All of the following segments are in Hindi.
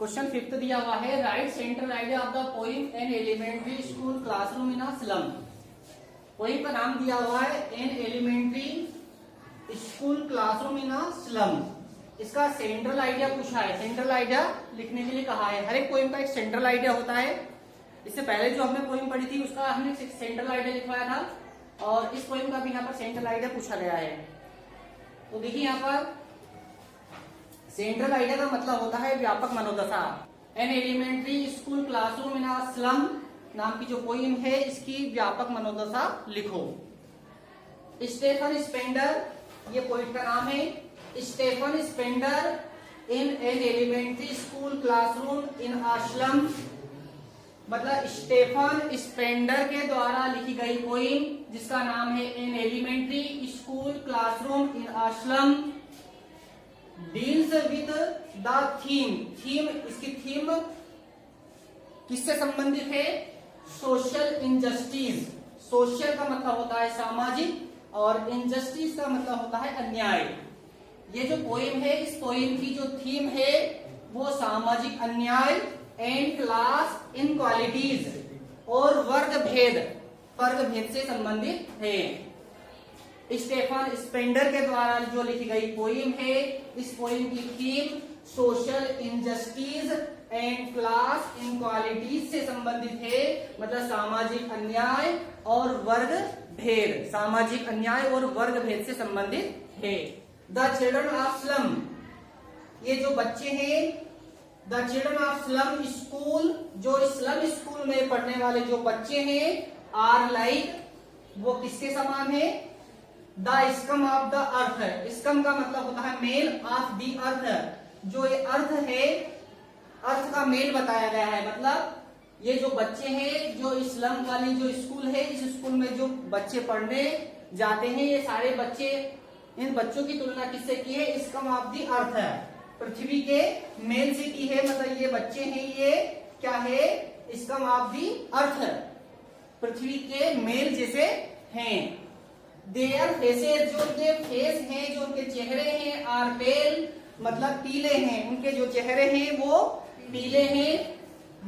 क्वेश्चन फिफ्थ दिया हुआ है, right central idea of the poem an elementary school classroom in a slum. Poem का नाम दिया हुआ है an elementary school classroom in a slum. इसका सेंट्रल आइडिया पूछा है, सेंट्रल आइडिया लिखने के लिए कहा है। हर एक पोइम का एक सेंट्रल आइडिया होता है। इससे पहले जो हमने पोइम पढ़ी थी उसका हमने सेंट्रल आइडिया लिखवाया था और इस पोइम का भी यहाँ पर सेंट्रल आइडिया पूछा गया है। तो देखिए यहाँ पर सेंट्रल आइडिया का मतलब होता है व्यापक मनोदशा। An elementary school classroom in a slum नाम की जो पोइम है इसकी व्यापक मनोदशा लिखो। स्टेफन स्पेंडर ये पोइट का नाम है। Stephen Spender in an elementary school classroom in a slum मतलब स्टेफन स्पेंडर के द्वारा लिखी गई पोइम जिसका नाम है an elementary school classroom in a slum deals with the theme इसकी थीम किससे संबंधित है? Social injustice. सोशल का मतलब होता है सामाजिक और इनजस्टिस का मतलब होता है अन्याय। ये जो पोइम है इस पोइम की जो थीम है वो सामाजिक अन्याय एंड क्लास इनक्वालिटीज और वर्ग भेद से संबंधित है। स्टेफन स्पेंडर के द्वारा जो लिखी गई पोइम है इस पोइम की theme social injustice and class inequalities से संबंधित है मतलब सामाजिक अन्याय और वर्ग भेद, सामाजिक अन्याय और वर्ग भेद से संबंधित है। द चिल्ड्रन ऑफ स्लम ये जो बच्चे हैं the children of slum school जो स्लम स्कूल में पढ़ने वाले जो बच्चे हैं आर लाइक वो किसके समान है? The scum of the earth. Scum का मतलब होता है मेल ऑफ द अर्थ। जो ये अर्थ है अर्थ का मेल बताया गया है मतलब ये जो बच्चे हैं जो स्लम वाली जो स्कूल है इस स्कूल में जो बच्चे पढ़ने जाते हैं ये सारे बच्चे इन बच्चों की तुलना किससे की है? स्कम ऑफ द अर्थ है पृथ्वी के मेल से की है मतलब ये बच्चे हैं ये क्या है? स्कम ऑफ द अर्थ पृथ्वी के मेल जैसे हैं। देयर फेसेस जो उनके फेस हैं जो उनके चेहरे हैं आर पेल मतलब पीले हैं, उनके जो चेहरे हैं वो पीले हैं।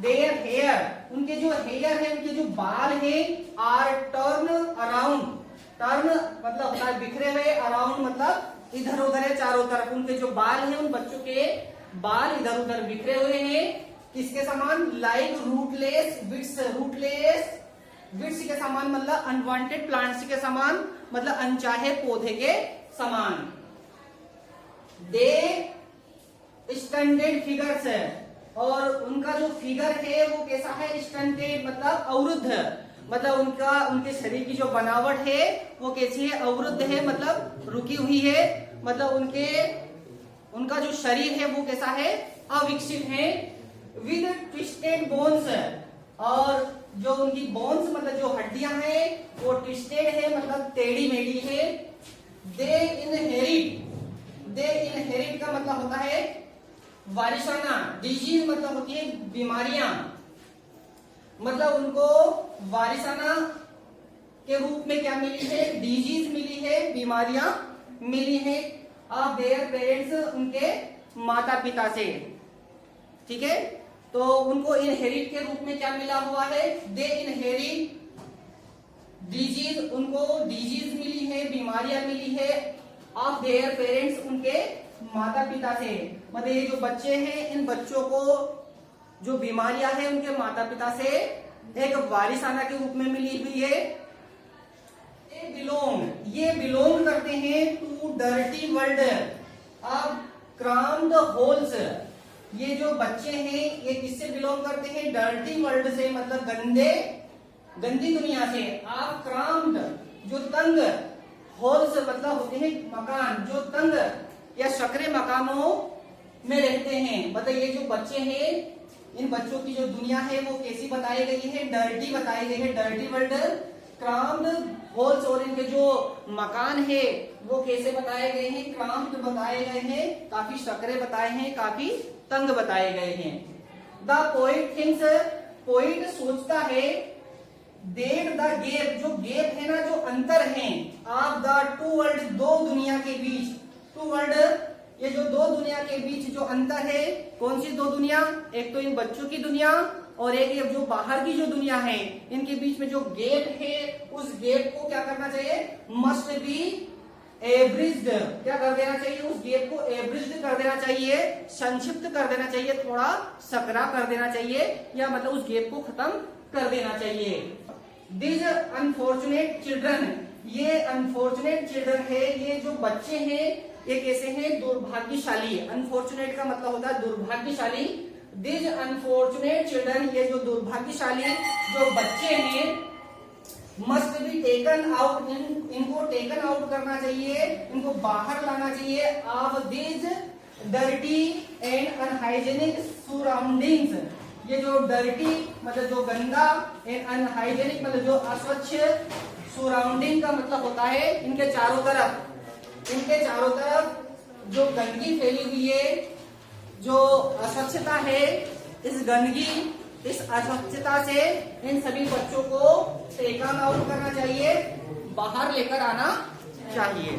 देयर हेयर उनके जो हेयर है उनके जो बाल हैं आर टर्न अराउंड। टर्न मतलब होता है बिखरे हुए, अराउंड मतलब इधर उधर है चारों तरफ। उनके जो बाल हैं उन बच्चों के बाल इधर उधर बिखरे हुए हैं किसके समान? Like rootless wits. Rootless wits के समान मतलब अनवांटेड प्लांट्स के समान मतलब अनचाहे पौधे के समान। दे स्टंटेड फिगर्स है और उनका जो फिगर है वो कैसा है? स्टंटेड मतलब अवरुद्ध मतलब उनके शरीर की जो बनावट है वो कैसी है? अवरुद्ध है मतलब रुकी हुई है मतलब उनका जो शरीर है वो कैसा है? अविकसित है। विद ट्विस्टेड बोन्स और जो उनकी बोन्स मतलब जो हड्डियां हैं वो ट्विस्टेड है मतलब टेढ़ी मेढ़ी है। दे इनहेरिट का मतलब होता है वारिसाना। डिजीज मतलब होती है बीमारियां मतलब उनको वारिसाना के रूप में क्या मिली है? डिजीज मिली है, बीमारियां मिली है ऑफ देयर पेरेंट्स उनके माता पिता से। ठीक है तो उनको इनहेरिट के रूप में क्या मिला हुआ है? दे इनहेरिट डिजीज उनको डिजीज मिली है, बीमारियां मिली है ऑफ देयर पेरेंट्स उनके माता पिता से। मतलब ये जो बच्चे हैं इन बच्चों को जो बीमारियां हैं उनके माता पिता से एक वारिसाना के रूप में मिली हुई है। ये बिलोंग करते हैं to dirty world of crammed holes. ये जो बच्चे हैं ये किससे बिलोंग करते हैं? डर्टी वर्ल्ड से मतलब गंदी दुनिया से। आप क्राम्ड जो तंग, होल्स मतलब होते हैं मकान, जो तंग या सकरे मकानों में रहते हैं। मतलब ये जो बच्चे हैं इन बच्चों की जो दुनिया है वो कैसी बताई गई है? डर्टी बताई गई है। डर्टी वर्ल्ड क्राम्ड होल्स और इनके जो मकान है वो कैसे बताए गए हैं? क्राम्ड बताए गए हैं, काफी सकरे बताए हैं, काफी तंग बताए गए हैं। द पोइट थिंक्स पोइट सोचता है देट द गैप जो गैप है ना जो अंतर है ऑफ द टू वर्ल्ड दो दुनिया के बीच। टू वर्ल्ड ये जो दो दुनिया के बीच जो अंतर है, कौन सी दो दुनिया, एक तो इन बच्चों की दुनिया और एक ये जो बाहर की जो दुनिया है, इनके बीच में जो गैप है उस गैप को क्या करना चाहिए, मस्ट बी एब्रिज्ड, क्या कर देना चाहिए, उस गैप को एब्रिज्ड कर देना चाहिए, संक्षिप्त कर देना चाहिए, थोड़ा सकरा कर देना चाहिए, या मतलब उस गैप को खत्म कर देना चाहिए। दिस अनफॉर्चुनेट चिल्ड्रन, ये अनफॉर्चुनेट चिल्ड्रन है, ये जो बच्चे हैं ये कैसे हैं, दुर्भाग्यशाली। अनफॉर्चुनेट का मतलब होता है दुर्भाग्यशाली। दिस अनफॉर्चुनेट चिल्ड्रन, ये जो दुर्भाग्यशाली जो बच्चे हैं, मस्ट बी टेकन आउट, इनको टेकन आउट करना चाहिए, इनको बाहर लाना चाहिए of this dirty and unhygienic surroundings. ये जो डर्टी मतलब जो गंदा एंड अनहाइजेनिक मतलब जो अस्वच्छ सराउंडिंग का मतलब होता है इनके चारों तरफ जो गंदगी फैली हुई है, जो अस्वच्छता है, इस गंदगी इस अस्वच्छता से इन सभी बच्चों को टेकन आउट करना चाहिए, बाहर लेकर आना चाहिए।